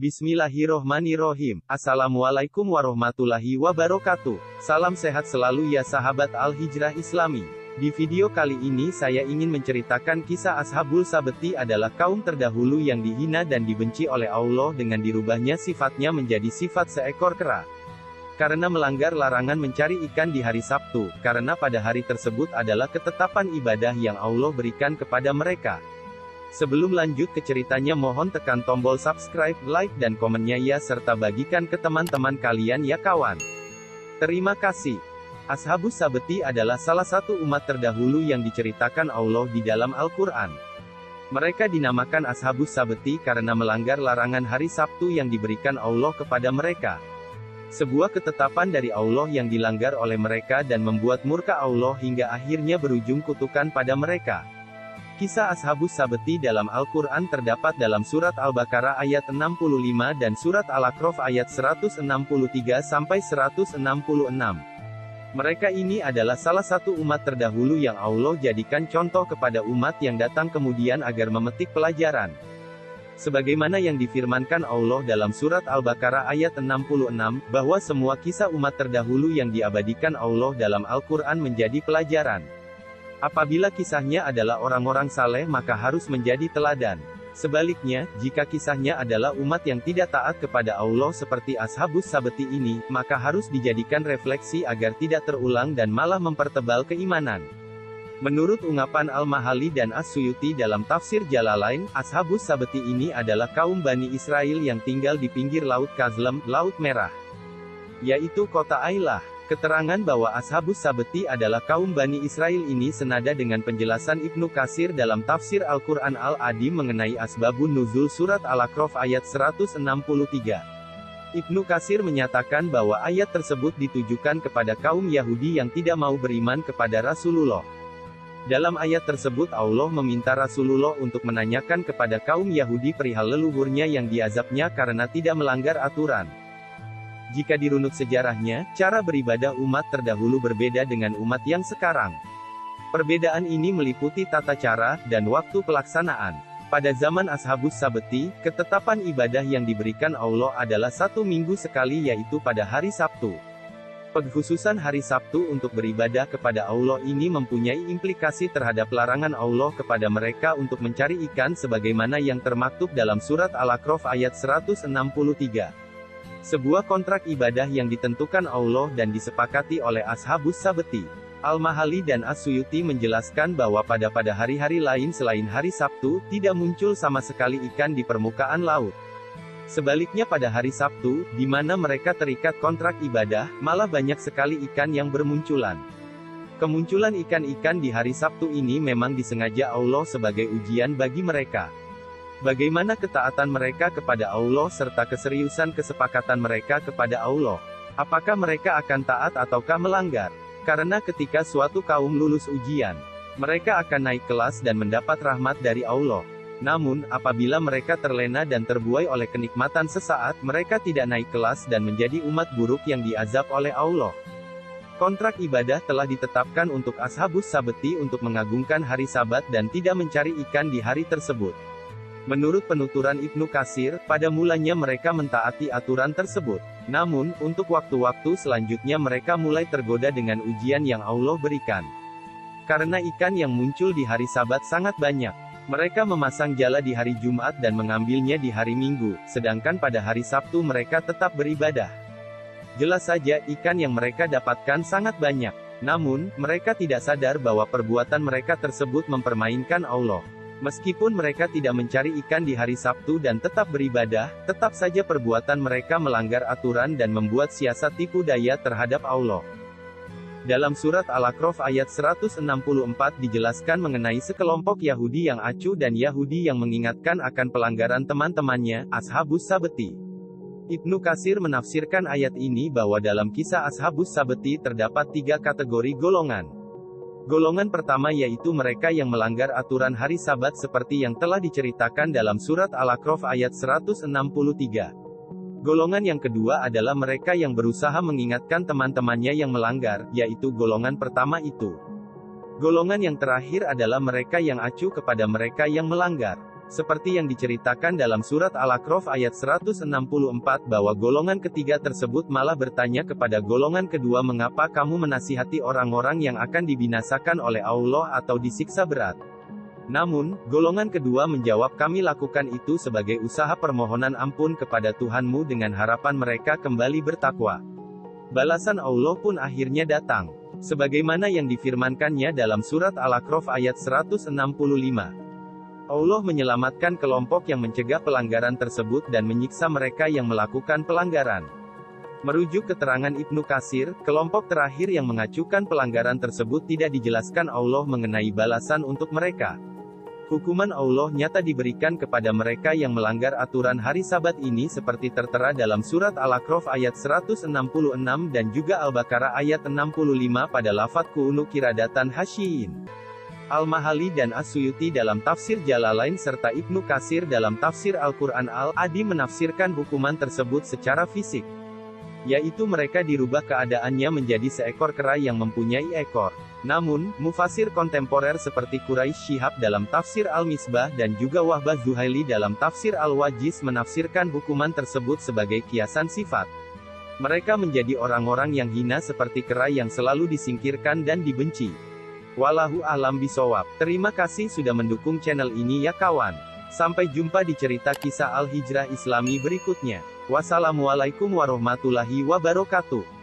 Bismillahirrohmanirrohim. Assalamualaikum warahmatullahi wabarakatuh. Salam sehat selalu ya sahabat Al-Hijrah Islami. Di video kali ini saya ingin menceritakan kisah Ashabul Sabti adalah kaum terdahulu yang dihina dan dibenci oleh Allah dengan dirubahnya sifatnya menjadi sifat seekor kera. Karena melanggar larangan mencari ikan di hari Sabtu, karena pada hari tersebut adalah ketetapan ibadah yang Allah berikan kepada mereka. Sebelum lanjut ke ceritanya, mohon tekan tombol subscribe, like dan komennya ya, serta bagikan ke teman-teman kalian ya kawan. Terima kasih. Ashabus Sabti adalah salah satu umat terdahulu yang diceritakan Allah di dalam Al-Quran. Mereka dinamakan Ashabus Sabti karena melanggar larangan hari Sabtu yang diberikan Allah kepada mereka. Sebuah ketetapan dari Allah yang dilanggar oleh mereka dan membuat murka Allah hingga akhirnya berujung kutukan pada mereka. Kisah Ashabus Sabti dalam Al-Quran terdapat dalam surat Al-Baqarah ayat 65 dan surat Al-A'raf ayat 163-166. Mereka ini adalah salah satu umat terdahulu yang Allah jadikan contoh kepada umat yang datang kemudian agar memetik pelajaran. Sebagaimana yang difirmankan Allah dalam surat Al-Baqarah ayat 66, bahwa semua kisah umat terdahulu yang diabadikan Allah dalam Al-Quran menjadi pelajaran. Apabila kisahnya adalah orang-orang saleh maka harus menjadi teladan. Sebaliknya, jika kisahnya adalah umat yang tidak taat kepada Allah seperti Ashabus Sabti ini, maka harus dijadikan refleksi agar tidak terulang dan malah mempertebal keimanan. Menurut ungkapan Al-Mahali dan As-Suyuti dalam tafsir Jalalain, Ashabus Sabti ini adalah kaum Bani Israel yang tinggal di pinggir Laut Kazlem, Laut Merah, yaitu kota Ailah. Keterangan bahwa Ashabus Sabti adalah kaum Bani Israel ini senada dengan penjelasan Ibnu Katsir dalam tafsir Al-Quran Al-Adim mengenai asbabun nuzul surat Al-A'raf ayat 163. Ibnu Katsir menyatakan bahwa ayat tersebut ditujukan kepada kaum Yahudi yang tidak mau beriman kepada Rasulullah. Dalam ayat tersebut Allah meminta Rasulullah untuk menanyakan kepada kaum Yahudi perihal leluhurnya yang diazabnya karena tidak melanggar aturan. Jika dirunut sejarahnya, cara beribadah umat terdahulu berbeda dengan umat yang sekarang. Perbedaan ini meliputi tata cara dan waktu pelaksanaan. Pada zaman Ashabus Sabti, ketetapan ibadah yang diberikan Allah adalah 1 minggu sekali, yaitu pada hari Sabtu. Pengkhususan hari Sabtu untuk beribadah kepada Allah ini mempunyai implikasi terhadap larangan Allah kepada mereka untuk mencari ikan sebagaimana yang termaktub dalam surat Al-A'raf ayat 163. Sebuah kontrak ibadah yang ditentukan Allah dan disepakati oleh Ashabus Sabti. Al-Mahali dan As-Suyuti menjelaskan bahwa pada hari-hari lain selain hari Sabtu, tidak muncul sama sekali ikan di permukaan laut. Sebaliknya pada hari Sabtu, di mana mereka terikat kontrak ibadah, malah banyak sekali ikan yang bermunculan. Kemunculan ikan-ikan di hari Sabtu ini memang disengaja Allah sebagai ujian bagi mereka. Bagaimana ketaatan mereka kepada Allah serta keseriusan kesepakatan mereka kepada Allah. Apakah mereka akan taat ataukah melanggar? Karena ketika suatu kaum lulus ujian, mereka akan naik kelas dan mendapat rahmat dari Allah. Namun, apabila mereka terlena dan terbuai oleh kenikmatan sesaat, mereka tidak naik kelas dan menjadi umat buruk yang diazab oleh Allah. Kontrak ibadah telah ditetapkan untuk Ashabus Sabti untuk mengagungkan hari Sabat dan tidak mencari ikan di hari tersebut. Menurut penuturan Ibnu Katsir, pada mulanya mereka mentaati aturan tersebut. Namun, untuk waktu-waktu selanjutnya mereka mulai tergoda dengan ujian yang Allah berikan. Karena ikan yang muncul di hari Sabat sangat banyak, mereka memasang jala di hari Jumat dan mengambilnya di hari Minggu, sedangkan pada hari Sabtu mereka tetap beribadah. Jelas saja ikan yang mereka dapatkan sangat banyak. Namun, mereka tidak sadar bahwa perbuatan mereka tersebut mempermainkan Allah. Meskipun mereka tidak mencari ikan di hari Sabtu dan tetap beribadah, tetap saja perbuatan mereka melanggar aturan dan membuat siasat tipu daya terhadap Allah. Dalam surat Al-A'raf ayat 164 dijelaskan mengenai sekelompok Yahudi yang acuh dan Yahudi yang mengingatkan akan pelanggaran teman-temannya, Ashabus Sabti. Ibnu Katsir menafsirkan ayat ini bahwa dalam kisah Ashabus Sabti terdapat 3 kategori golongan. Golongan pertama yaitu mereka yang melanggar aturan hari Sabat seperti yang telah diceritakan dalam surat Al-A'raf ayat 163. Golongan yang kedua adalah mereka yang berusaha mengingatkan teman-temannya yang melanggar, yaitu golongan pertama itu. Golongan yang terakhir adalah mereka yang acuh kepada mereka yang melanggar. Seperti yang diceritakan dalam surat Al-A'raf ayat 164 bahwa golongan ketiga tersebut malah bertanya kepada golongan kedua, mengapa kamu menasihati orang-orang yang akan dibinasakan oleh Allah atau disiksa berat? Namun, golongan kedua menjawab, kami lakukan itu sebagai usaha permohonan ampun kepada Tuhanmu dengan harapan mereka kembali bertakwa. Balasan Allah pun akhirnya datang. Sebagaimana yang difirmankannya dalam surat Al-A'raf ayat 165. Allah menyelamatkan kelompok yang mencegah pelanggaran tersebut dan menyiksa mereka yang melakukan pelanggaran. Merujuk keterangan Ibnu Katsir, kelompok terakhir yang mengacukan pelanggaran tersebut tidak dijelaskan Allah mengenai balasan untuk mereka. Hukuman Allah nyata diberikan kepada mereka yang melanggar aturan hari Sabat ini seperti tertera dalam surat Al-A'raf ayat 166 dan juga Al-Baqarah ayat 65 pada lafadz kuunu kiradatan hasyiin. Al-Mahali dan As-Suyuti dalam tafsir Jalalain serta Ibnu Katsir dalam tafsir Al-Quran Al-Adi menafsirkan hukuman tersebut secara fisik. Yaitu mereka dirubah keadaannya menjadi seekor kera yang mempunyai ekor. Namun, mufasir kontemporer seperti Quraisy Shihab dalam tafsir Al-Misbah dan juga Wahbah Zuhaili dalam tafsir Al-Wajiz menafsirkan hukuman tersebut sebagai kiasan sifat. Mereka menjadi orang-orang yang hina seperti kera yang selalu disingkirkan dan dibenci. Wallahu a'lam bishawab. Terima kasih sudah mendukung channel ini ya kawan. Sampai jumpa di cerita kisah Al-Hijrah Islami berikutnya. Wassalamualaikum warahmatullahi wabarakatuh.